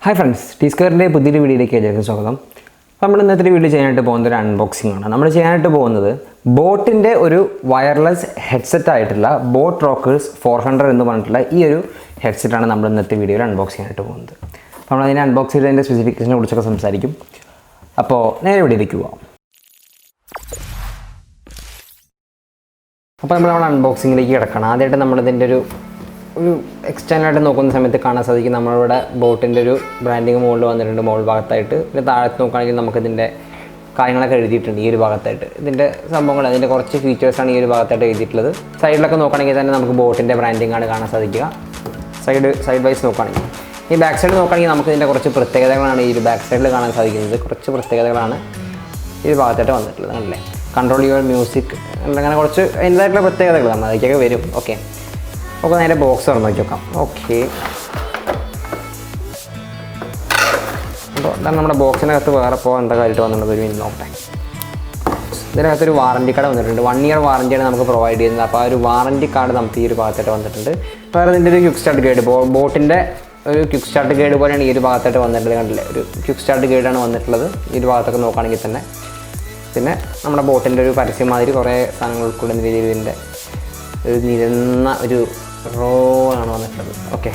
Hi friends, T-Square പുതിയൊരു വീഡിയോയിലേക്ക് എല്ലാവർക്കും സ്വാഗതം. നമ്മൾ ഇന്നത്തെ വീഡിയോ ചെയ്യാനായിട്ട് പോകുന്നത് ഒരു അൺബോക്സിംഗ് ആണ്. നമ്മൾ ചെയ്യാനായിട്ട് പോകുന്നത് ബോട്ടിൻ്റെ ഒരു വയർലെസ് ഹെഡ്സെറ്റ് ആയിട്ടുള്ള ബോട്ട് റോക്കേഴ്സ് 400 എന്ന് പറഞ്ഞിട്ടുള്ള ഈ ഒരു ഹെഡ്സെറ്റാണ് നമ്മൾ ഇന്നത്തെ വീഡിയോയിൽ അൺബോക്സ് ചെയ്യാനായിട്ട് പോകുന്നത്. നമ്മൾ അതിനെ അൺബോക്സ് ചെയ്തതിൻ്റെ സ്പെസിഫിക്കേഷനെ കുറിച്ചൊക്കെ സംസാരിക്കും. അപ്പോൾ നേരെ വീഡിയോയിലേക്ക് പോകാം. അപ്പോൾ നമ്മൾ അൺബോക്സിങ്ങിലേക്ക് കിടക്കണം. ആദ്യമായിട്ട് നമ്മളിതിൻ്റെ ഒരു എക്സ്റ്റേണലായിട്ട് നോക്കുന്ന സമയത്ത് കാണാൻ സാധിക്കും നമ്മളിവിടെ ബോട്ടിൻ്റെ ഒരു ബ്രാൻഡിങ് മുകളിൽ വന്നിട്ടുണ്ട്. മുകൾ ഭാഗത്തായിട്ട് പിന്നെ താഴത്ത് നോക്കുകയാണെങ്കിൽ നമുക്കിതിൻ്റെ കാര്യങ്ങളൊക്കെ എഴുതിയിട്ടുണ്ട്. ഈ ഒരു ഭാഗത്തായിട്ട് ഇതിൻ്റെ സംഭവങ്ങൾ അതിൻ്റെ കുറച്ച് ഫീച്ചേഴ്സാണ് ഈ ഒരു ഭാഗത്തായിട്ട് എഴുതിയിട്ടുള്ളത്. സൈഡിലൊക്കെ നോക്കുകയാണെങ്കിൽ തന്നെ നമുക്ക് ബോട്ടിൻ്റെ ബ്രാൻഡിങ് ആണ് കാണാൻ സാധിക്കുക. സൈഡ് വൈസ് നോക്കുകയാണെങ്കിൽ ഈ ബാക്ക് സൈഡ് നോക്കുകയാണെങ്കിൽ നമുക്ക് ഇതിൻ്റെ കുറച്ച് പ്രത്യേകതകളാണ് ഈ ഒരു ബാക്ക് സൈഡിൽ കാണാൻ സാധിക്കുന്നത്. കുറച്ച് പ്രത്യേകതകളാണ് ഈ ഒരു ഭാഗത്തായിട്ട് വന്നിട്ടുള്ളത്. അല്ലേ, കൺട്രോൾ യുവർ മ്യൂസിക് അങ്ങനെ കുറച്ച് അതിൻ്റെതായിട്ടുള്ള പ്രത്യേകതകൾ നമ്മൾ അതിലേക്കൊക്കെ വരും. ഓക്കെ, അപ്പോൾ നേരെ ബോക്സ് തുറന്ന് നോക്കി നോക്കാം. ഓക്കെ, അപ്പോൾ അതാണ് നമ്മുടെ ബോക്സിനകത്ത് വേറെ ഇപ്പോൾ എന്താ കാര്യമായിട്ട് വന്നിട്ടുണ്ട് ഒരു മിനിറ്റ് നോക്കട്ടെ. ഇതിനകത്തൊരു വാറണ്ടി കാർഡ് വന്നിട്ടുണ്ട്. 1 ഇയർ വാറണ്ടിയാണ് നമുക്ക് പ്രൊവൈഡ് ചെയ്യുന്നത്. അപ്പോൾ ആ ഒരു വാറണ്ടി കാർഡ് നമുക്ക് ഈ ഒരു ഭാഗത്തായിട്ട് വന്നിട്ടുണ്ട്. വേറെ ഇതിൻ്റെ ഒരു ക്വിക്ക് സ്റ്റാർട്ട് ഗൈഡ്, ബോട്ടിൻ്റെ ഒരു ക്വിക്ക് സ്റ്റാർട്ട് ഗൈഡ് പോലെയാണ് ഈ ഒരു ഭാഗത്തായിട്ട് വന്നിട്ടുള്ളത്. കണ്ടില്ലേ, ഒരു ക്വിക്ക് സ്റ്റാർട്ട് ഗൈഡാണ് വന്നിട്ടുള്ളത് ഈ ഒരു ഭാഗത്തൊക്കെ നോക്കുകയാണെങ്കിൽ തന്നെ. പിന്നെ നമ്മുടെ ബോട്ടിൻ്റെ ഒരു പരസ്യം മാതിരി കുറേ സാധനങ്ങൾ ഉൾക്കൊള്ളുന്ന രീതിയിൽ ഇതിൻ്റെ ഒരു നിരന്ന ഒരു റോളാണ് വന്നിട്ടുള്ളത്. ഓക്കെ,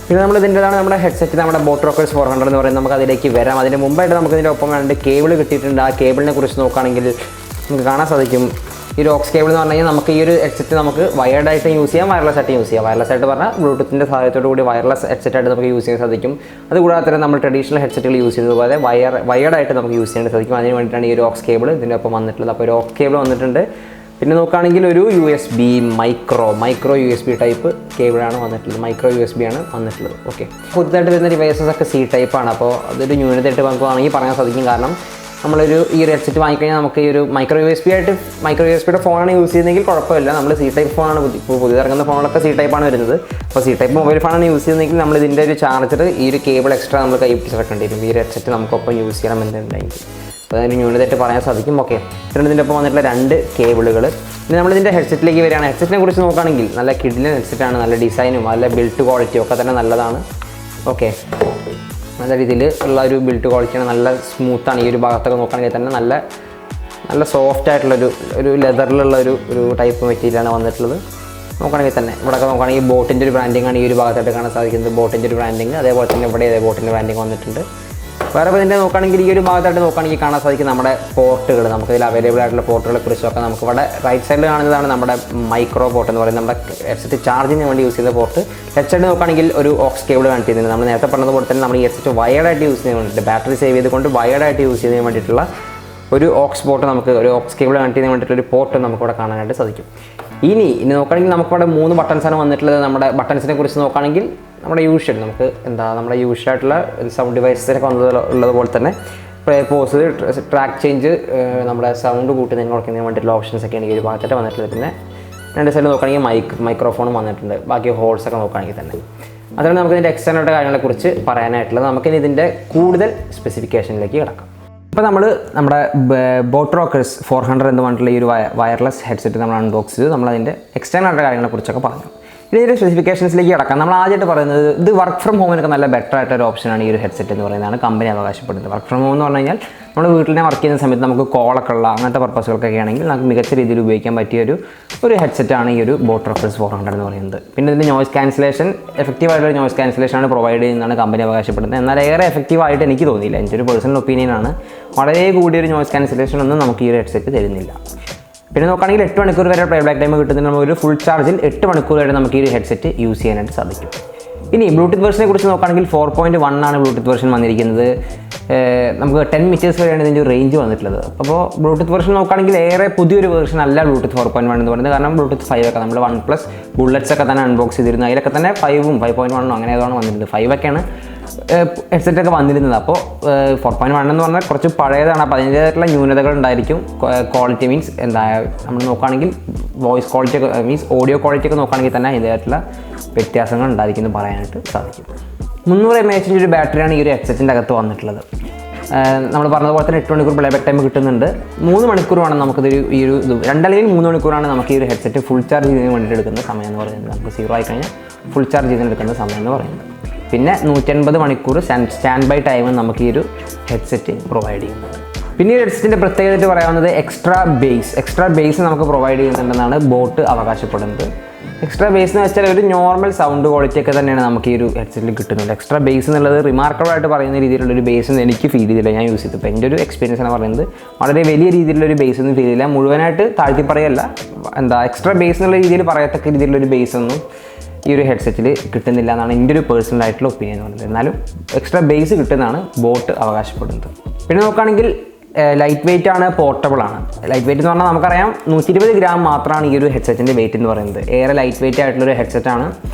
പിന്നെ നമ്മൾ ഇതിൻ്റെതാണ് നമ്മുടെ ഹെഡ്സെറ്റ്, നമ്മുടെ ബോട്ട് റോക്കേഴ്സ് 400 എന്ന് പറയുന്നത്. നമുക്ക് അതിലേക്ക് വരാം. അതിന് മുമ്പായിട്ട് നമുക്ക് ഇതിൻ്റെ ഒപ്പം 2 കേബിൾ കിട്ടിയിട്ടുണ്ട്. ആ കേബിളിനെ കുറിച്ച് നോക്കുകയാണെങ്കിൽ നമുക്ക് കാണാൻ സാധിക്കും ഈ ഒരു ഓക്സ് കേബിൾ എന്ന് പറഞ്ഞു കഴിഞ്ഞാൽ നമുക്ക് ഈ ഒരു ഹെഡ്സെറ്റ് നമുക്ക് വയർഡായിട്ട് യൂസ് ചെയ്യാം, വയർലെസ് ആയിട്ട് യൂസ് ചെയ്യാം. വയർലെസ് ആയിട്ട് പറഞ്ഞാൽ ബ്ലൂടൂത്തിൻ്റെ സഹായത്തോടു കൂടി വയർലെസ് ഹെഡ്സെറ്റായിട്ട് നമുക്ക് യൂസ് ചെയ്യാൻ സാധിക്കും. അതുകൂടാതെ തന്നെ നമ്മൾ ട്രഡീഷണൽ ഹെഡ്സെറ്റുകൾ യൂസ് ചെയ്യുന്നതുപോലെ വയർഡായിട്ട് നമുക്ക് യൂസ് ചെയ്യാൻ സാധിക്കും. അതിന് വേണ്ടിയിട്ടാണ് ഈ ഒരു ഓക്സ് കേബിൾ ഇതിൻ്റെ ഒപ്പം വന്നിട്ടുള്ളത്. അപ്പോൾ ഒരു ഓക്സ് കേബിൾ വന്നിട്ടുണ്ട്. പിന്നെ നോക്കുകയാണെങ്കിൽ ഒരു USB മൈക്രോ USB ടൈപ്പ് കേബിളാണ് വന്നിട്ടുള്ളത്. മൈക്രോ USB ആണ് വന്നിട്ടുള്ളത്. ഓക്കെ, പുതുതായിട്ട് വരുന്ന ഡിവൈസസ് ഒക്കെ C ടൈപ്പാണ്. അപ്പോൾ അതൊരു ന്യൂനതയായിട്ട് നമുക്ക് വേണമെങ്കിൽ പറയാൻ സാധിക്കും. കാരണം നമ്മളൊരു ഈ ഒരു ഹെഡ്സെറ്റ് വാങ്ങിക്കഴിഞ്ഞാൽ നമുക്ക് ഈ ഒരു മൈക്രോ USB ഫോണാണ് യൂസ് ചെയ്യുന്നതെങ്കിൽ കുഴപ്പമില്ല. നമ്മൾ C ടൈപ്പ് ഫോണാണ് പുതിയതിറങ്ങുന്ന ഫോണുകളൊക്കെ C ടൈപ്പാണ് വരുന്നത്. അപ്പോൾ C ടൈപ്പ് മൊബൈൽ ഫോണാണ് യൂസ് ചെയ്യുന്നതെങ്കിൽ നമ്മൾ ഇതിൻ്റെ ഒരു ചാർജർ ഈ ഒരു കേബിൾ എക്സ്ട്രാ നമ്മൾ കൈ പിടിച്ചിറക്കേണ്ടി വരും. ഈ ഒരു ഹെഡ്സെറ്റ് നമുക്കൊപ്പം യൂസ് ചെയ്യണം എന്നുണ്ടെങ്കിൽ അപ്പോൾ അതിന് ന്യൂനതയായിട്ട് പറയാൻ സാധിക്കും. ഓക്കെ, പിന്നെ ഇതിൻ്റെ ഒപ്പം വന്നിട്ടുള്ള 2 കേബിളുകൾ. പിന്നെ നമ്മളിതിൻ്റെ ഹെഡ്സെറ്റിലേക്ക് വരികയാണ്. ഹെഡ്സെറ്റിനെ കുറിച്ച് നോക്കുകയാണെങ്കിൽ നല്ല കിഡിലൻ ഹെഡ്സെറ്റാണ്. നല്ല ഡിസൈനും നല്ല ബിൽഡ് ക്വാളിറ്റിയും ഒക്കെ തന്നെ നല്ലതാണ്. ഓക്കെ, നല്ല രീതിയിൽ ഉള്ള ഒരു ബിൽഡ് ക്വാളിറ്റിയാണ്. നല്ല സ്മൂത്താണ്. ഈ ഒരു ഭാഗത്തൊക്കെ നോക്കുകയാണെങ്കിൽ തന്നെ നല്ല സോഫ്റ്റ് ആയിട്ടുള്ളൊരു ലെതറിലുള്ള ഒരു ടൈപ്പ് മെറ്റീരിയലാണ് വന്നിട്ടുള്ളത്. നോക്കുകയാണെങ്കിൽ തന്നെ ഇവിടെയൊക്കെ നോക്കുകയാണെങ്കിൽ ബോട്ടിൻ്റെ ഒരു ബ്രാൻഡിങ് ആണ് ഈ ഒരു ഭാഗത്തായിട്ട് കാണാൻ സാധിക്കുന്നത്. ബോട്ടിൻ്റെ ഒരു ബ്രാൻഡിങ്, അതേപോലെ തന്നെ ഇവിടെ ബോട്ടിൻ്റെ ബ്രാൻഡിങ് വന്നിട്ടുണ്ട്. വേറെ ഇതിൻ്റെ നോക്കുകയാണെങ്കിൽ ഈ ഒരു ഭാഗത്തായിട്ട് നോക്കുകയാണെങ്കിൽ കാണാൻ സാധിക്കും നമ്മുടെ പോർട്ടുകൾ. നമുക്കിതിൽ അവൈലബിൾ ആയിട്ടുള്ള പോർട്ടുകളെ കുറിച്ചൊക്കെ നമുക്ക് ഇവിടെ റൈറ്റ് സൈഡിൽ കാണുന്നതാണ് നമ്മുടെ മൈക്രോ പോർട്ട് എന്ന് പറയുന്നത്, നമ്മുടെ ഹെഡ്സെറ്റ് ചാർജിന് വേണ്ടി യൂസ് ചെയ്ത പോർട്ട്. ലെഫ്റ്റ് സൈഡ് നോക്കുകയാണെങ്കിൽ ഒരു ഓക്സ് കേബിൾ കാണിച്ചിരുന്നത്. നമ്മൾ നേരത്തെ പറഞ്ഞതുപോലെ തന്നെ നമ്മൾ ഈ ഹെഡ്സെറ്റ് വയർഡായിട്ട് യൂസ് ചെയ്യാൻ വേണ്ടിയിട്ട്, ബാറ്ററി സേവ് ചെയ്തുകൊണ്ട് വയർഡായിട്ട് യൂസ് ചെയ്യാൻ വേണ്ടിയിട്ടുള്ള ഒരു ഓക്സ് പോർട്ട്, നമുക്ക് ഒരു ഓക്സ് കേബിൾ കണക്ട് ചെയ്യാൻ വേണ്ടിയിട്ടുള്ള ഒരു പോർട്ട് നമുക്കിവിടെ കാണാനായിട്ട് സാധിക്കും. ഇനി നോക്കുകയാണെങ്കിൽ നമുക്കിവിടെ 3 ബട്ടൺസാണ് വന്നിട്ടുള്ളത്. നമ്മുടെ ബട്ടൺസിനെ കുറിച്ച് നോക്കുകയാണെങ്കിൽ നമ്മുടെ യൂഷ്വൽ നമുക്ക് നമ്മുടെ യൂഷ്വലായിട്ടുള്ള സൗണ്ട് ഡിവൈസസിനൊക്കെ ഉള്ളതുപോലെ തന്നെ പ്ലേ പോസ്, ട്രാക്ക് ചേഞ്ച്, നമ്മുടെ സൗണ്ട് കൂട്ടുന്നതിന് കുറയ്ക്കുന്നതിന് വേണ്ടിയിട്ടുള്ള ഓപ്ഷൻസ് ഒക്കെയാണ് ഈ ഒരു ഭാഗത്തായിട്ട് വന്നിട്ടുള്ളത്. പിന്നെ 2 സൈഡ് നോക്കുകയാണെങ്കിൽ മൈക്രോഫോണും വന്നിട്ടുണ്ട്. ബാക്കി ഹോൾസൊക്കെ നോക്കുകയാണെങ്കിൽ തന്നെ. അതുകൊണ്ട് നമുക്ക് ഇതിൻ്റെ എക്സ്റ്റേണൽ കാര്യങ്ങളെക്കുറിച്ച് പറയാനായിട്ടുള്ളത്. നമുക്കിനി ഇതിൻ്റെ കൂടുതൽ സ്പെസിഫിക്കേഷനിലേക്ക് കിടക്കാം. ഇപ്പോൾ നമ്മുടെ ബോട്ട് റോക്കേഴ്സ് 400 എന്ന് പറഞ്ഞിട്ടുള്ള ഈ ഒരു വയർലെസ് ഹെഡ്സെറ്റ് നമ്മൾ അൺബോക്സ് ചെയ്ത് നമ്മളതിൻ്റെ എക്സ്റ്റേണൽ കാര്യങ്ങളെക്കുറിച്ചൊക്കെ പറഞ്ഞു. ഇതിൻ്റെ സ്പെസിഫിക്കേഷൻസിലേക്ക് കിടക്കാം. നമ്മൾ ആദ്യമായിട്ട് പറയുന്നത് ഇത് വർക്ക് ഫ്രം ഹോമിനൊക്കെ നല്ല ബെറ്റർ ആയിട്ടൊരു ഓപ്ഷനാണ് ഈ ഒരു ഹെഡ്സെറ്റ് എന്ന് പറയുന്നതാണ് കമ്പനി അവകാശപ്പെടുന്നത്. വർക്ക് ഫ്രം ഹോം എന്ന് പറഞ്ഞു കഴിഞ്ഞാൽ നമ്മൾ വീട്ടിൽ തന്നെ വർക്ക് ചെയ്യുന്ന സമയത്ത് നമുക്ക് കോളൊക്കെ ഉള്ള അങ്ങനത്തെ പർപ്പസുകൾക്കൊക്കെ ആണെങ്കിൽ നമുക്ക് മികച്ച രീതിയിൽ ഉപയോഗിക്കാൻ പറ്റിയ ഒരു ഹെഡ്സെറ്റാണ് ഈ ഒരു ബോട്ട് റോക്കേഴ്സ് 400 എന്ന് പറയുന്നത്. പിന്നെ ഇതിൻ്റെ നോയ്സ് ക്യാൻസലേഷൻ, എഫക്റ്റീവായിട്ടുള്ള നോയ്സ് ക്യാൻസലേഷനാണ് പ്രൊവൈഡ് ചെയ്യുന്നതാണ് കമ്പനി അവകാശപ്പെടുന്നത്. എന്നാൽ ഏറെ എഫക്റ്റീവായിട്ട് എനിക്ക് തോന്നിയില്ല. എൻ്റെ ഒരു പേഴ്സണൽ ഒപ്പീനിയനാണ്. വളരെ കൂടിയൊരു നോയ്സ് ക്യാൻസലേഷൻ ഒന്നും നമുക്ക് ഈ ഒരു ഹെഡ്സെറ്റ് തരുന്നില്ല. പിന്നെ നോക്കുകയാണെങ്കിൽ 8 മണിക്കൂർ വരെ പ്ലേ ബാക്ക് ടൈം കിട്ടുന്നതിന് നമ്മൾ ഒരു ഫുൾ ചാർജിൽ 8 മണിക്കൂർ വരെ നമുക്ക് ഈ ഒരു ഹെഡ്സെറ്റ് യൂസ് ചെയ്യാനായിട്ട് സാധിക്കും. ഇനി ബ്ലൂടൂത്ത് വെർഷനെ കുറിച്ച് നോക്കുകയാണെങ്കിൽ 4.1 ആണ് ബ്ലൂടൂത്ത് വെർഷൻ വന്നിരിക്കുന്നത്. നമുക്ക് 10 മീറ്റേഴ്സ് വരെയാണ് ഇതിൻ്റെ റേഞ്ച് വന്നിട്ടുള്ളത്. അപ്പോൾ ബ്ലൂടൂത്ത് വെർഷൻ നോക്കുകയാണെങ്കിൽ ഏറെ പുതിയൊരു വെർഷൻ അല്ല ബ്ലൂടൂത്ത് 4.1 എന്ന് പറയുന്നത്. കാരണം ബ്ലൂടൂത്ത് 5 ഒക്കെ നമ്മൾ OnePlus ബുള്ളറ്റ്സ് ഒക്കെ തന്നെ അൺബോക്സ് ചെയ്തിരുന്നു. അതിലൊക്കെ തന്നെ 5ഉം 5.1 അങ്ങനെ ഏതാണ് വന്നിരുന്നത്. 5 ഒക്കെയാണ് ഹെഡ്സെറ്റൊക്കെ വന്നിരുന്നത്. അപ്പോൾ 4.1 എന്ന് പറഞ്ഞാൽ കുറച്ച് പഴയതാണ്. അപ്പോൾ അതിൻ്റേതായിട്ടുള്ള ന്യൂനതകൾ ഉണ്ടായിരിക്കും. ക്വാളിറ്റി മീൻസ് നമ്മൾ നോക്കുകയാണെങ്കിൽ വോയിസ് ക്വാളിറ്റി ഒക്കെ മീൻസ് ഓഡിയോ ക്വാളിറ്റി ഒക്കെ നോക്കുകയാണെങ്കിൽ തന്നെ അതിൻ്റേതായിട്ടുള്ള വ്യത്യാസങ്ങൾ ഉണ്ടായിരിക്കും എന്ന് പറയാനായിട്ട് സാധിക്കും. 300 mAh ഒരു ബാറ്ററിയാണ് ഈ ഒരു ഹെഡ്സെറ്റിൻ്റെ അകത്ത് വന്നിട്ടുള്ളത്. നമ്മൾ പറഞ്ഞതുപോലെ തന്നെ 8 മണിക്കൂർ പ്ലേ ബാക്ക് ടൈം കിട്ടുന്നുണ്ട്. 3 മണിക്കൂറാണ് നമുക്കിത് ഈ ഒരു 2 അല്ലെങ്കിൽ 3 മണിക്കൂറാണ് നമുക്ക് ഈ ഒരു ഹെഡ്സെറ്റ് ഫുൾ ചാർജ് ചെയ്യുന്നതിന് വേണ്ടിയിട്ട് എടുക്കുന്ന സമയം എന്ന് പറയുന്നത്. നമുക്ക് 0 ആയി കഴിഞ്ഞാൽ ഫുൾ ചാർജ് ചെയ്തെടുക്കുന്ന സമയം എന്ന് പറയുന്നത്. പിന്നെ 150 മണിക്കൂർ സ്റ്റാൻഡ് ബൈ ടൈമും നമുക്ക് ഈ ഒരു ഹെഡ്സെറ്റ് പ്രൊവൈഡ് ചെയ്യുന്നുണ്ട്. പിന്നെ ഈ ഹെഡ്സെറ്റിൻ്റെ പ്രത്യേകത പറയാവുന്നത് എക്സ്ട്രാ ബേസ് നമുക്ക് പ്രൊവൈഡ് ചെയ്യുന്നുണ്ടെന്നാണ് ബോട്ട് അവകാശപ്പെടുന്നത്. എക്സ്ട്രാ ബേസ് എന്ന് വെച്ചാൽ ഒരു നോർമൽ സൗണ്ട് ക്വാളിറ്റി ഒക്കെ തന്നെയാണ് നമുക്ക് ഈ ഒരു ഹെഡ്സെറ്റിൽ കിട്ടുന്നുണ്ട്. എക്സ്ട്രാ ബേസ് എന്നുള്ളത് റിമാർക്കബിൾ ആയിട്ട് പറയുന്ന രീതിയിലുള്ളൊരു ബേസ് ഒന്നും എനിക്ക് ഫീൽ ചെയ്തില്ല ഞാൻ യൂസ് ചെയ്തപ്പോൾ. എൻ്റെ ഒരു എക്സ്പീരിയൻസ് ആണ് പറയുന്നത്. വളരെ വലിയ രീതിയിലുള്ളൊരു ബേസ് ഒന്നും ഫീൽ ചെയ്തില്ല. മുഴുവനായിട്ട് താഴ്ത്തി പറയല്ല, എക്സ്ട്രാ ബേസ് എന്നുള്ള രീതിയിൽ പറയത്തക്ക രീതിയിലുള്ളൊരു ബേസ് ഒന്നും ഈ ഒരു ഹെഡ്സെറ്റിൽ കിട്ടുന്നില്ല എന്നാണ് എൻ്റെ ഒരു പേഴ്സണൽ ആയിട്ടുള്ള ഒപ്പീനിയൻ പറയുന്നത്. എന്നാലും എക്സ്ട്രാ ബേസ് കിട്ടുന്നതാണ് ബോട്ട് അവകാശപ്പെടുന്നത്. പിന്നെ നോക്കുകയാണെങ്കിൽ ലൈറ്റ് വെയിറ്റ് ആണ്, പോർട്ടബിൾ ആണ്. ലൈറ്റ് വെയിറ്റ് എന്ന് പറഞ്ഞാൽ നമുക്കറിയാം 120 ഗ്രാം മാത്രമാണ് ഈ ഒരു ഹെഡ്സെറ്റിൻ്റെ വെയിറ്റ് എന്ന് പറയുന്നത്. ഏറെ ലൈറ്റ് വെയിറ്റ് ആയിട്ടുള്ളൊരു ഹെഡ്സെറ്റാണ്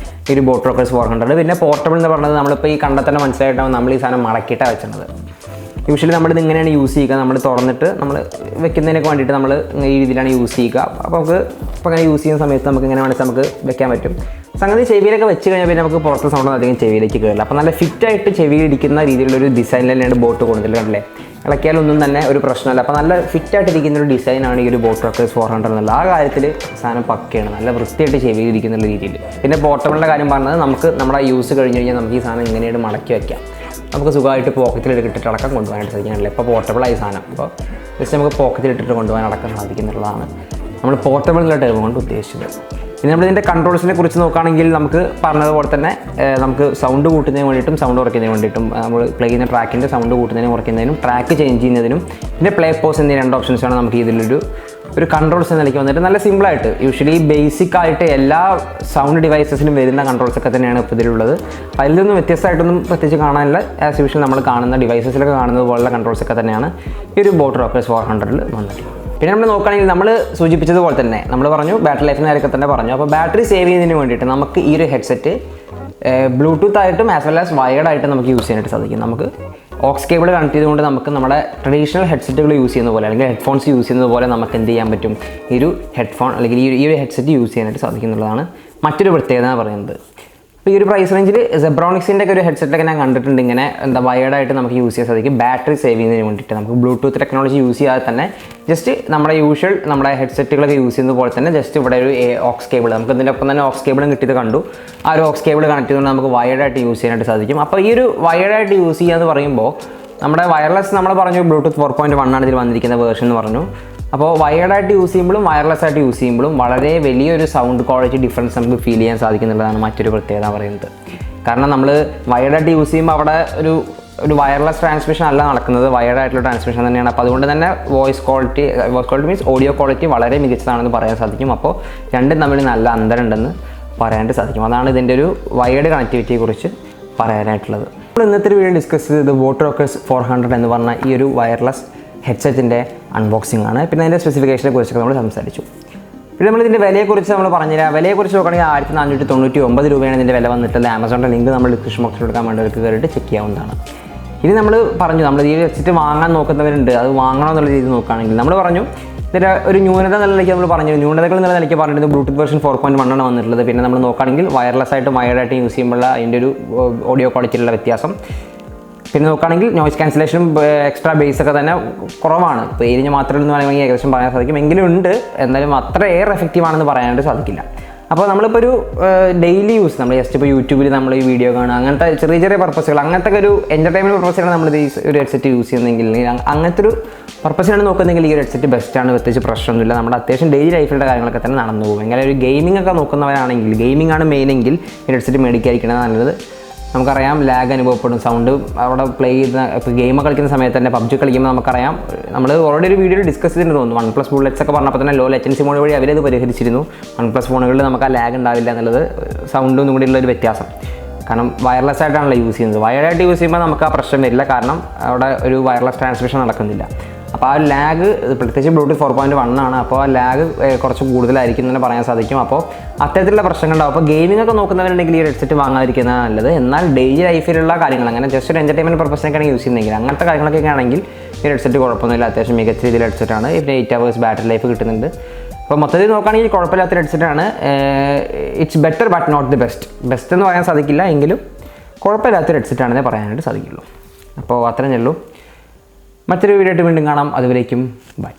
ഈ ഒരു ബോട്ട് റോക്കേഴ്സ് 400. പിന്നെ പോർട്ടബിൾ എന്ന് പറയുന്നത് നമ്മളിപ്പോൾ ഈ കണ്ടെത്തന്നെ മനസ്സിലായിട്ടാണ് നമ്മൾ ഈ സാധനം മടക്കിയിട്ടാണ് വെച്ചത്. യൂഷ്വലി നമ്മളിത് ഇങ്ങനെയാണ് യൂസ് ചെയ്യുക. നമ്മൾ തുറന്നിട്ട് നമ്മൾ വെക്കുന്നതിനൊക്കെ വേണ്ടിയിട്ട് നമ്മൾ ഈ രീതിയിലാണ് യൂസ് ചെയ്യുക. അപ്പോൾ നമുക്ക് ഇപ്പോൾ അങ്ങനെ യൂസ് ചെയ്യുന്ന സമയത്ത് നമുക്ക് ഇങ്ങനെ വേണമെങ്കിൽ നമുക്ക് വെക്കാൻ പറ്റും. സംഗതി ചെവിയിലൊക്കെ വെച്ച് കഴിഞ്ഞാൽ പിന്നെ നമുക്ക് പുറത്തെ സൗണ്ട് അധികം ചെവിയിലേക്ക് കയറില്ല. അപ്പോൾ നല്ല ഫിറ്റായിട്ട് ചെവിയിലിരിക്കുന്ന രീതിയിലുള്ളൊരു ഡിസൈനിൽ തന്നെയാണ് ബോട്ട് കൊടുത്തിട്ടുണ്ടല്ലേ. ഇളക്കിയാലൊന്നും തന്നെ ഒരു പ്രശ്നമല്ല. അപ്പോൾ നല്ല ഫിറ്റായിട്ടിരിക്കുന്ന ഒരു ഡിസൈനാണ് ഈ ഒരു ബോട്ട് റോക്കേഴ്സ് 400 എന്നുള്ള. ആ കാര്യത്തിൽ സാധനം പക്കയാണ്, നല്ല വൃത്തിയായിട്ട് ചെവിയിലിരിക്കുന്ന രീതിയിൽ. പിന്നെ പോർട്ടബിളിൻ്റെ കാര്യം പറഞ്ഞത് നമുക്ക് നമ്മുടെ യൂസ് കഴിഞ്ഞ് കഴിഞ്ഞാൽ നമുക്ക് ഈ സാധനം ഇങ്ങനെയായിട്ട് മടക്കി വയ്ക്കാം. നമുക്ക് സുഖമായിട്ട് പോക്കറ്റിലിട്ടിട്ട് അടക്കം കൊണ്ടുപോകാനായിട്ട് സാധിക്കുന്നില്ല. ഇപ്പോൾ പോർട്ടബിളായി സാധനം, അപ്പോൾ ജസ്റ്റ് നമുക്ക് പോക്കറ്റിലിട്ടിട്ട് കൊണ്ടുപോകാൻ അടക്കം സാധിക്കുന്നുള്ളതാണ് നമ്മൾ പോർട്ടബിൾ എന്നുള്ള ടേം കൊണ്ട് ഉദ്ദേശിച്ചത്. പിന്നെ നമ്മളിതിൻ്റെ കൺട്രോൾസിനെ കുറിച്ച് നോക്കുകയാണെങ്കിൽ നമുക്ക് പറഞ്ഞതുപോലെ തന്നെ നമുക്ക് സൗണ്ട് കൂട്ടുന്നതിന് വേണ്ടിയിട്ടും സൗണ്ട് കുറയ്ക്കുന്നതിന് വേണ്ടിയിട്ടും നമ്മൾ പ്ലേ ചെയ്യുന്ന ട്രാക്കിൻ്റെ സൗണ്ട് കൂട്ടുന്നതിനും കുറയ്ക്കുന്നതിനും ട്രാക്ക് ചേഞ്ച് ചെയ്യുന്നതിനും പിന്നെ പ്ലേ പോസ് എന്നീ 2 ഓപ്ഷൻസാണ് നമുക്ക് ഇതിലൊരു കൺട്രോൾസ് എന്ന നിലയ്ക്ക് വന്നിട്ട് നല്ല സിമ്പിളായിട്ട് യൂഷ്വലി ബേസിക് ആയിട്ട് എല്ലാ സൗണ്ട് ഡിവൈസസിലും വരുന്ന കൺട്രോൾസൊക്കെ തന്നെയാണ് ഇപ്പോൾ ഇതിലുള്ളത്. അപ്പോൾ അതിൽ നിന്നും വ്യത്യസ്തമായിട്ടൊന്നും പ്രത്യേകിച്ച് കാണാനില്ല. ആസ് യൂഷ്വൽ നമ്മൾ കാണുന്ന ഡിവൈസസിലൊക്കെ കാണുന്നത് പോലുള്ള കൺട്രോൾസൊക്കെ തന്നെയാണ് ഈ ഒരു ബോട്ട് റോക്കേഴ്സ് 400 വന്നിട്ടുള്ളത്. പിന്നെ നമ്മൾ നോക്കുകയാണെങ്കിൽ നമ്മൾ സൂചിപ്പിച്ചതുപോലെ തന്നെ നമ്മൾ പറഞ്ഞു ബാറ്ററി ലൈഫിൻ്റെ കാര്യമൊക്കെ തന്നെ പറഞ്ഞു. അപ്പോൾ ബാറ്ററി സേവ് ചെയ്യുന്നതിന് വേണ്ടിയിട്ട് നമുക്ക് ഈ ഒരു ഹെഡ്സെറ്റ് ബ്ലൂടൂത്ത് ആയിട്ടും ആസ് വെൽ ആസ് വയർഡ് ആയിട്ട് നമുക്ക് യൂസ് ചെയ്യാനായിട്ട് സാധിക്കും. നമുക്ക് ഓക്സ് കേബിൾ കണക്ട് ചെയ്തുകൊണ്ട് നമുക്ക് നമ്മുടെ ട്രഡീഷണൽ ഹെഡ്സെറ്റുകൾ യൂസ് ചെയ്യുന്ന പോലെ അല്ലെങ്കിൽ ഹെഡ്ഫോൺസ് യൂസ് ചെയ്യുന്നത് പോലെ നമുക്ക് എന്ത് ചെയ്യാൻ പറ്റും, ഈ ഒരു ഹെഡ്ഫോൺ അല്ലെങ്കിൽ ഈ ഒരു ഹെഡ്സെറ്റ് യൂസ് ചെയ്യാനായിട്ട് സാധിക്കും എന്നുള്ളതാണ് മറ്റൊരു പ്രത്യേകത എന്ന് പറയുന്നത്. അപ്പോൾ ഈ ഒരു പ്രൈസ് റേഞ്ചിൽ സെബ്രോണിക്സിൻ്റെ ഒക്കെ ഒരു ഹെഡ്സെറ്റൊക്കെ ഞാൻ കണ്ടിട്ടുണ്ട്. ഇങ്ങനെ വയർഡായിട്ട് നമുക്ക് യൂസ് ചെയ്യാൻ സാധിക്കും ബാറ്ററി സേവ് ചെയ്യുന്നതിന് വേണ്ടിയിട്ട്. നമുക്ക് ബ്ലൂടൂത്ത് ടെക്നോളജി യൂസ് ചെയ്യാതെ തന്നെ ജസ്റ്റ് നമ്മുടെ ഹെഡ്സെറ്റുകളൊക്കെ യൂസ് ചെയ്യുന്നത് പോലെ തന്നെ ജസ്റ്റ് ഇവിടെ ഒരു ഓക്സ് കേബിൾ നമുക്ക് ഇതിൻ്റെ ഒപ്പം തന്നെ ഓക്സ് കേബിളും കിട്ടിയത് കണ്ടു. ആ ഒരു ഓക്സ് കേബിൾ കണക്ട് ചെയ്തുകൊണ്ട് നമുക്ക് വയർഡായിട്ട് യൂസ് ചെയ്യാനായിട്ട് സാധിക്കും. അപ്പോൾ ഈ ഒരു വയർഡായിട്ട് യൂസ് ചെയ്യുക എന്ന് പറയുമ്പോൾ നമ്മുടെ വയർലെസ് നമ്മൾ പറഞ്ഞു ബ്ലൂടൂത്ത് 4.1 ആണ് ഇതിൽ വന്നിരിക്കുന്ന വേർഷൻ എന്ന് പറഞ്ഞു. അപ്പോൾ വയർഡായിട്ട് യൂസ് ചെയ്യുമ്പോഴും വയർലെസ് ആയിട്ട് യൂസ് ചെയ്യുമ്പോഴും വളരെ വലിയൊരു സൗണ്ട് ക്വാളിറ്റി ഡിഫറൻസ് നമുക്ക് ഫീൽ ചെയ്യാൻ സാധിക്കുന്നുള്ളതാണ് മറ്റൊരു പ്രത്യേകത പറയുന്നത്. കാരണം നമ്മൾ വയർഡായിട്ട് യൂസ് ചെയ്യുമ്പോൾ അവിടെ ഒരു വയർലെസ് ട്രാൻസ്മിഷൻ അല്ല നടക്കുന്നത്, വയർഡായിട്ടുള്ള ട്രാൻസ്മിഷൻ തന്നെയാണ്. അപ്പോൾ അതുകൊണ്ട് തന്നെ voice quality means audio quality വളരെ മികച്ചതാണെന്ന് പറയാൻ സാധിക്കും. അപ്പോൾ രണ്ടും തമ്മിൽ നല്ല അന്തരമുണ്ടെന്ന് പറയാനായിട്ട് സാധിക്കും. അതാണ് ഇതിൻ്റെ ഒരു വയർഡ് കണക്ടിവിറ്റിയെക്കുറിച്ച് പറയാനായിട്ടുള്ളത്. നമ്മൾ ഇന്നത്തെ വീഡിയോ ഡിസ്കസ് ചെയ്തത് ബോട്ട് റോക്കേഴ്സ് 400 എന്ന് പറഞ്ഞ ഈ ഒരു വയർലെസ് ഹെഡ്സെറ്റിൻ്റെ അൺബോക്സിംഗ് ആണ്. പിന്നെ അതിൻ്റെ സ്പെസിഫിക്കേഷനെ കുറിച്ചൊക്കെ നമ്മൾ സംസാരിച്ചു. പിന്നെ നമ്മളിതിൻ്റെ വിലയെക്കുറിച്ച് നമ്മൾ പറഞ്ഞുതരാം. വിലയെക്കുറിച്ച് നോക്കുകയാണെങ്കിൽ 1499 രൂപയാണ് ഇതിൻ്റെ വില വന്നിട്ടുള്ളത്. ആമസോണിൻ്റെ ലിങ്ക് നമ്മൾ ഡിസ്ക്രിപ്ഷൻ ബോക്സിൽ എടുക്കാൻ വേണ്ടവർക്ക് കയറിയിട്ട് ചെക്ക് ചെയ്യാവുന്നതാണ്. ഇനി നമ്മൾ പറഞ്ഞു നമ്മൾ ഈ ഹെഡ്സെറ്റ് വാങ്ങാൻ നോക്കുന്നവരുണ്ട്, അത് വാങ്ങണം എന്നുള്ള രീതിയിൽ നോക്കുകയാണെങ്കിൽ നമ്മൾ പറഞ്ഞു ഇതിൻ്റെ ഒരു ന്യൂനത എന്നുള്ള നിലയ്ക്ക് നമ്മൾ പറഞ്ഞു. ന്യൂനതകൾ എന്നുള്ള നിലയ്ക്ക് പറഞ്ഞിട്ട് ബ്ലൂടൂത്ത് വേർഷൻ 4.1 ആണ് വന്നിട്ടുള്ളത്. പിന്നെ നമ്മൾ നോക്കുകയാണെങ്കിൽ വയർലെസ് ആയിട്ടും വയർഡായിട്ട് യൂസ് ചെയ്യുമ്പോഴുള്ള അതിൻ്റെ ഒരു ഓഡിയോ ക്വാളിറ്റിയിലുള്ള വ്യത്യാസം. പിന്നെ നോക്കുകയാണെങ്കിൽ നോയ്സ് ക്യാൻസലേഷനും എക്സ്ട്രാ ബേസൊക്കെ തന്നെ കുറവാണ്. പേരിന് മാത്രം എന്ന് പറയുമ്പോൾ ഏകദേശം പറയാൻ സാധിക്കും. എങ്കിലും ഉണ്ട്, എന്നാലും അത്ര എയർ എഫക്റ്റീവ് ആണെന്ന് പറയാനായിട്ട് സാധിക്കില്ല. അപ്പോൾ നമ്മളിപ്പോൾ ഒരു ഡെയിലി യൂസ് നമ്മൾ ജസ്റ്റ് ഇപ്പോൾ യൂട്യൂബിൽ നമ്മൾ ഈ വീഡിയോ കാണുക അങ്ങനത്തെ ചെറിയ ചെറിയ പർപ്പസുകൾ അങ്ങനത്തെ ഒരു എൻ്റർടൈൻമെൻറ്റ് പർപ്പസിലാണ് നമ്മൾ ഈ ഒരു ഹെഡ്സെറ്റ് യൂസ് ചെയ്യുന്നതെങ്കിൽ അങ്ങനത്തെ ഒരു പർപ്പസിനാണ് നോക്കുന്നതെങ്കിൽ ഈ ഒരു ഹെഡ്സെറ്റ് ബെസ്റ്റാണ്. പ്രത്യേകിച്ച് പ്രശ്നമൊന്നുമില്ല. നമ്മുടെ അത്യാവശ്യം ഡെയിലി ലൈഫിലുള്ള കാര്യങ്ങളൊക്കെ തന്നെ നടന്നു പോകും. എങ്ങനെ ഒരു ഗെയിമിംഗ് ഒക്കെ നോക്കുന്നവരാണെങ്കിൽ ഗെയിമിംഗ് ആണ് മെയിനെങ്കിൽ ഈ ഹെഡ്സെറ്റ് മേടിക്കാതിരിക്കണത് നല്ലത്. നമുക്കറിയാം ലാഗ് അനുഭവപ്പെടും, സൗണ്ട് അവിടെ പ്ലേ ചെയ്യുന്ന ഇപ്പോൾ ഗെയിം കളിക്കുന്ന സമയത്ത് തന്നെ PUBG കളിക്കുമ്പോൾ നമുക്കറിയാം. നമ്മൾ ഓൾറെഡി ഒരു വീഡിയോയിൽ ഡിസ്കസ് ചെയ്തിട്ട് തോന്നുന്നു OnePlus ബുള്ളറ്റ്സ് ഒക്കെ പറഞ്ഞപ്പോൾ തന്നെ ലോ ലേറ്റൻസി മോഡ് വഴി അവരത് പരിഹരിച്ചിരുന്നു. OnePlus ഫോണുകളിൽ നമുക്ക് ആ ലാഗ് ഉണ്ടാവില്ല എന്നുള്ളത് സൗണ്ടും കൂടിയുള്ള ഒരു വ്യത്യാസം. കാരണം വയർലെസ് ആയിട്ടാണല്ലോ യൂസ് ചെയ്യുന്നത്. വയർഡായിട്ട് യൂസ് ചെയ്യുമ്പോൾ നമുക്ക് ആ പ്രശ്നം വരില്ല, കാരണം അവിടെ ഒരു വയർലെസ് ട്രാൻസ്മിഷൻ നടക്കുന്നില്ല. അപ്പോൾ ആ ലാഗ് പ്രത്യേകിച്ച് ബ്ലൂടൂത്ത് 4.1 ആണ്. അപ്പോൾ ആ ലാഗ് കുറച്ച് കൂടുതലായിരിക്കും എന്ന് പറയാൻ സാധിക്കും. അപ്പോൾ അത്തരത്തിലുള്ള പ്രശ്നങ്ങളുണ്ടാവും. അപ്പോൾ ഗെയിമിംഗ് ഒക്കെ നോക്കുന്നവരുണ്ടെങ്കിൽ ഈ ഹെഡ്സെറ്റ് വാങ്ങാതിരിക്കുന്നതാണ് നല്ലത്. എന്നാൽ ഡെയിലി ലൈഫിലുള്ള കാര്യങ്ങൾ അങ്ങനെ ജസ്റ്റ് ഒരു എൻ്റർടൈൻമെൻറ്റ് പർപ്പസിനൊക്കെയാണ് യൂസ് ചെയ്യുന്നതെങ്കിൽ അങ്ങനത്തെ കാര്യങ്ങളൊക്കെ ആണെങ്കിൽ ഈ ഹെഡ്സെറ്റ് കുഴപ്പമൊന്നുമില്ല. അത്യാവശ്യം മികച്ച രീതിയിൽ ഹെഡ്സെറ്റാണ്. പിന്നെ 8 hours ബാറ്ററി ലൈഫ് കിട്ടുന്നുണ്ട്. അപ്പോൾ മൊത്തത്തിൽ നോക്കുകയാണെങ്കിൽ കുഴപ്പമില്ലാത്തൊരു ഹെഡ്സെറ്റാണ്. It's better but not the best എന്ന് പറയാൻ സാധിക്കില്ല, എങ്കിലും കുഴപ്പമില്ലാത്തൊരു ഹെഡ്സെറ്റാണെന്നേ പറയാനായിട്ട് സാധിക്കുള്ളൂ. അപ്പോൾ അത്രയേ ഉള്ളൂ. മറ്റൊരു വീഡിയോ ആയിട്ട് വീണ്ടും കാണാം. അതുവരേക്കും ബൈ.